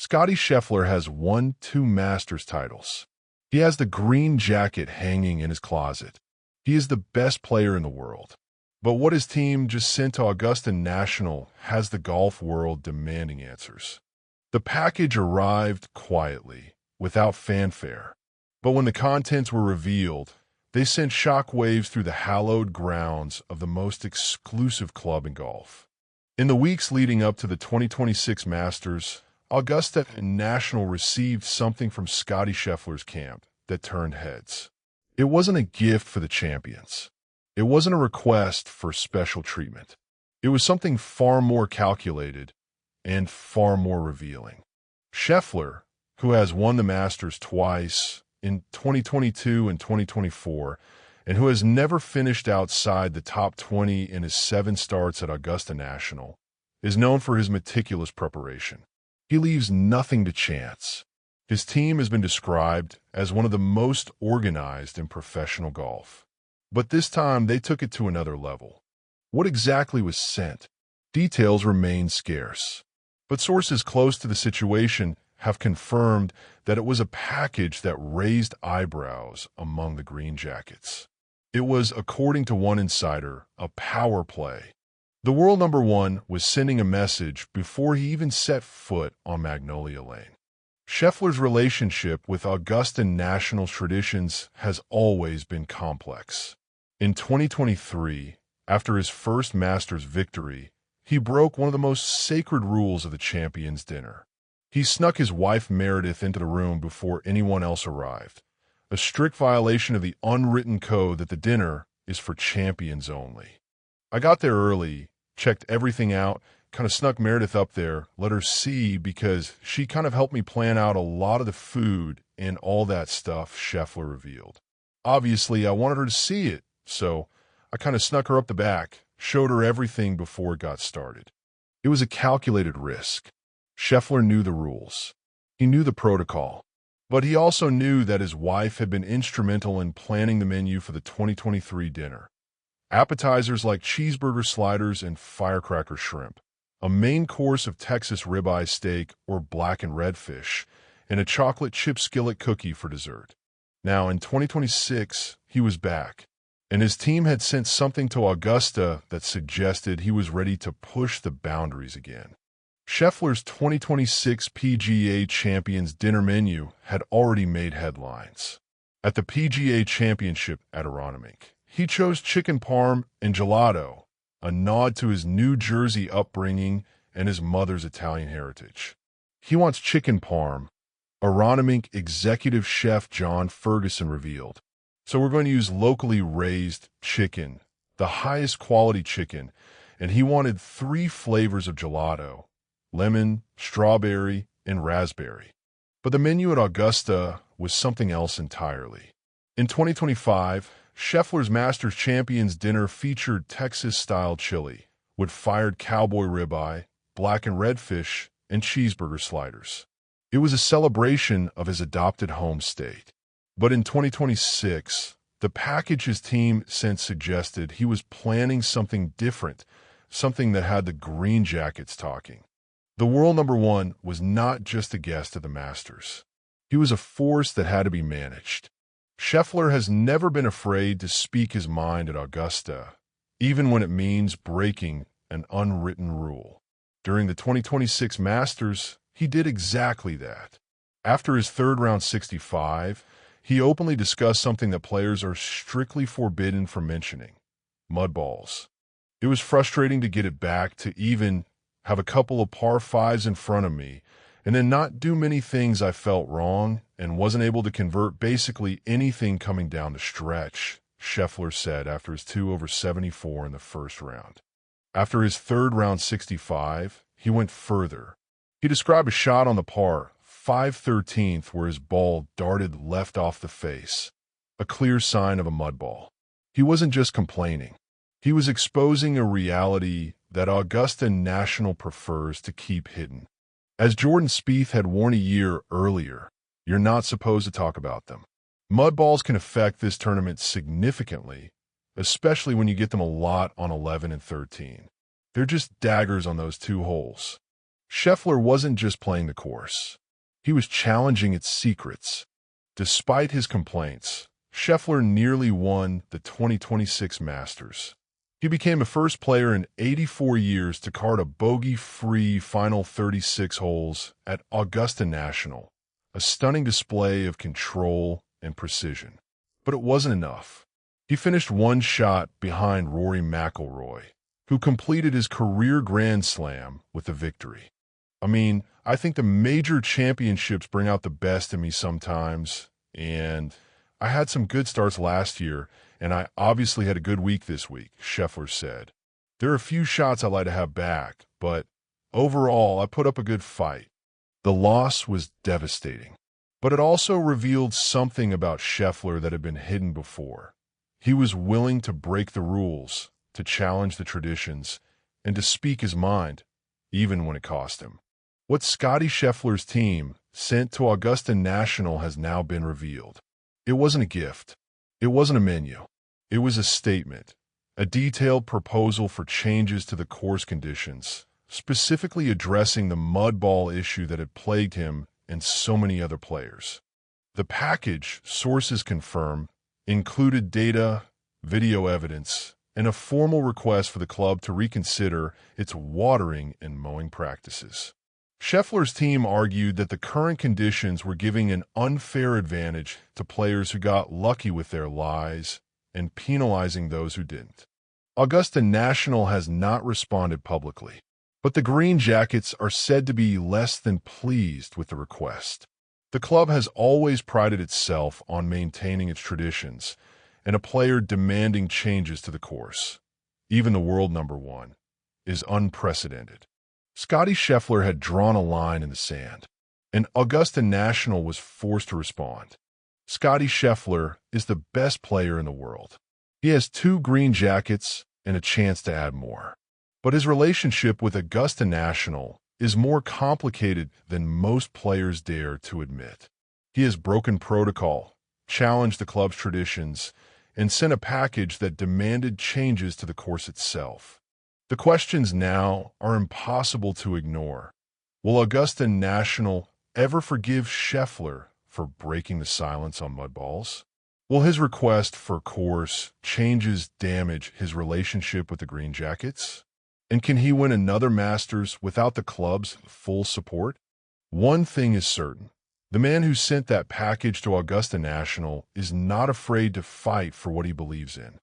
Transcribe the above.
Scottie Scheffler has won 2 Masters titles. He has the green jacket hanging in his closet. He is the best player in the world. But what his team just sent to Augusta National has the golf world demanding answers. The package arrived quietly, without fanfare. But when the contents were revealed, they sent shockwaves through the hallowed grounds of the most exclusive club in golf. In the weeks leading up to the 2026 Masters, Augusta National received something from Scottie Scheffler's camp that turned heads. It wasn't a gift for the champions. It wasn't a request for special treatment. It was something far more calculated and far more revealing. Scheffler, who has won the Masters twice, in 2022 and 2024, and who has never finished outside the top 20 in his 7 starts at Augusta National, is known for his meticulous preparation. He leaves nothing to chance. His team has been described as one of the most organized in professional golf. But this time, they took it to another level. What exactly was sent? Details remain scarce. But sources close to the situation have confirmed that it was a package that raised eyebrows among the Green Jackets. It was, according to one insider, a power play. The world number one was sending a message before he even set foot on Magnolia Lane. Scheffler's relationship with Augusta National's traditions has always been complex. In 2023, after his first Masters victory, he broke one of the most sacred rules of the Champions Dinner. He snuck his wife Meredith into the room before anyone else arrived, a strict violation of the unwritten code that the dinner is for champions only. I got there early, checked everything out, kind of snuck Meredith up there, let her see because she kind of helped me plan out a lot of the food and all that stuff, Scheffler revealed. Obviously, I wanted her to see it, so I kind of snuck her up the back, showed her everything before it got started. It was a calculated risk. Scheffler knew the rules. He knew the protocol. But he also knew that his wife had been instrumental in planning the menu for the 2023 dinner. Appetizers like cheeseburger sliders and firecracker shrimp, a main course of Texas ribeye steak or black and red fish, and a chocolate chip skillet cookie for dessert. Now, in 2026, he was back, and his team had sent something to Augusta that suggested he was ready to push the boundaries again. Scheffler's 2026 PGA Champions dinner menu had already made headlines. At the PGA Championship at Aronimink, he chose chicken parm and gelato, a nod to his New Jersey upbringing and his mother's Italian heritage. He wants chicken parm, Aronimink executive chef John Ferguson revealed. So we're going to use locally raised chicken, the highest quality chicken, and he wanted 3 flavors of gelato: lemon, strawberry, and raspberry. But the menu at Augusta was something else entirely. In 2025, Scheffler's Masters Champions dinner featured Texas-style chili, with fired cowboy ribeye, black and red fish, and cheeseburger sliders. It was a celebration of his adopted home state. But in 2026, the package his team sent suggested he was planning something different, something that had the Green Jackets talking. The world number one was not just a guest at the Masters. He was a force that had to be managed. Scheffler has never been afraid to speak his mind at Augusta, even when it means breaking an unwritten rule. During the 2026 Masters, he did exactly that. After his third-round 65, he openly discussed something that players are strictly forbidden from mentioning: mud balls. It was frustrating to get it back to even have a couple of par 5s in front of me, and then not do many things I felt wrong and wasn't able to convert basically anything coming down the stretch, Scheffler said after his 2 over 74 in the first round. After his third-round 65, he went further. He described a shot on the par 5/13 where his ball darted left off the face, a clear sign of a mud ball. He wasn't just complaining. He was exposing a reality that Augusta National prefers to keep hidden. As Jordan Spieth had warned a year earlier, you're not supposed to talk about them. Mud balls can affect this tournament significantly, especially when you get them a lot on 11 and 13. They're just daggers on those 2 holes. Scheffler wasn't just playing the course. He was challenging its secrets. Despite his complaints, Scheffler nearly won the 2026 Masters. He became the first player in 84 years to card a bogey-free final 36 holes at Augusta National, a stunning display of control and precision. But it wasn't enough. He finished one shot behind Rory McIlroy, who completed his career Grand Slam with a victory. I think the major championships bring out the best in me sometimes, and I had some good starts last year, and I obviously had a good week this week, Scheffler said. There are a few shots I'd like to have back, but overall, I put up a good fight. The loss was devastating, but it also revealed something about Scheffler that had been hidden before. He was willing to break the rules, to challenge the traditions, and to speak his mind, even when it cost him. What Scottie Scheffler's team sent to Augusta National has now been revealed. It wasn't a gift. It wasn't a menu. It was a statement, a detailed proposal for changes to the course conditions, specifically addressing the mud ball issue that had plagued him and so many other players. The package, sources confirm, included data, video evidence, and a formal request for the club to reconsider its watering and mowing practices. Scheffler's team argued that the current conditions were giving an unfair advantage to players who got lucky with their lies and penalizing those who didn't. Augusta National has not responded publicly, but the Green Jackets are said to be less than pleased with the request. The club has always prided itself on maintaining its traditions, and a player demanding changes to the course, even the world number one, is unprecedented. Scottie Scheffler had drawn a line in the sand, and Augusta National was forced to respond. Scottie Scheffler is the best player in the world. He has 2 green jackets and a chance to add more. But his relationship with Augusta National is more complicated than most players dare to admit. He has broken protocol, challenged the club's traditions, and sent a package that demanded changes to the course itself. The questions now are impossible to ignore. Will Augusta National ever forgive Scheffler for breaking the silence on mud balls? Will his request for course changes damage his relationship with the Green Jackets? And can he win another Masters without the club's full support? One thing is certain. The man who sent that package to Augusta National is not afraid to fight for what he believes in.